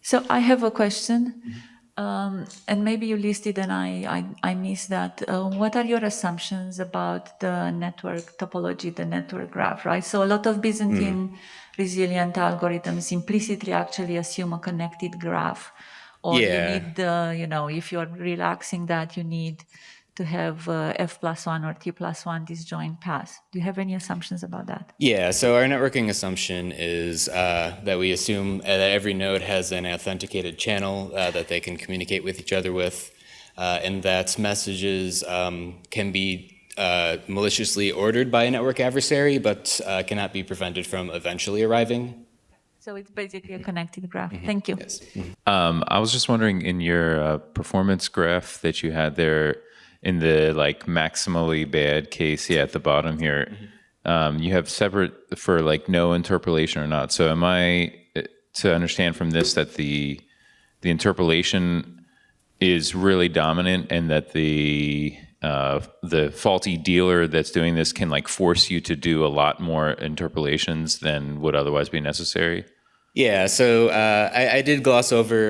So I have a question, and maybe you listed and I missed that. What are your assumptions about the network topology, the network graph, right? So a lot of Byzantine resilient algorithms implicitly actually assume a connected graph, or you need, if you're relaxing that, you need to have f+1 or t+1 disjoint paths. Do you have any assumptions about that? Yeah, so our networking assumption is that we assume that every node has an authenticated channel that they can communicate with each other with, and that messages can be maliciously ordered by a network adversary, but cannot be prevented from eventually arriving. So it's basically a connected graph. Thank you. Yes. I was just wondering, in your performance graph that you had there, in the like maximally bad case, at the bottom here, you have separate for like no interpolation or not. So am I to understand from this that the interpolation is really dominant, and that the faulty dealer that's doing this can like force you to do a lot more interpolations than would otherwise be necessary? Yeah, so I did gloss over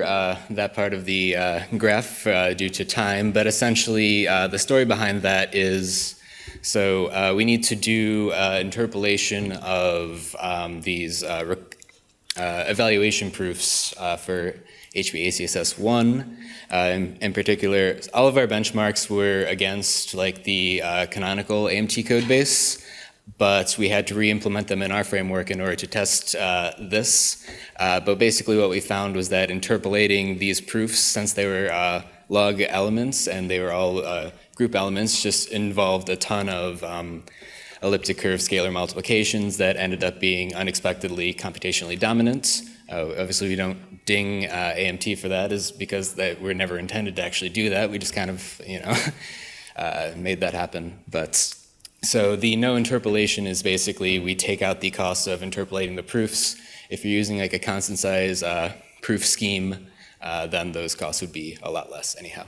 that part of the graph due to time, but essentially the story behind that is, so we need to do interpolation of these evaluation proofs for hbACSS 1. In particular, all of our benchmarks were against like the canonical AMT code base, but we had to re-implement them in our framework in order to test this. But basically what we found was that interpolating these proofs, since they were log elements and they were all group elements, just involved a ton of elliptic curve scalar multiplications that ended up being unexpectedly computationally dominant. Obviously, we don't ding AMT for that, is because we're never intended to actually do that. We just kind of, made that happen. But so the no interpolation is basically we take out the cost of interpolating the proofs. If you're using like a constant size proof scheme, then those costs would be a lot less anyhow.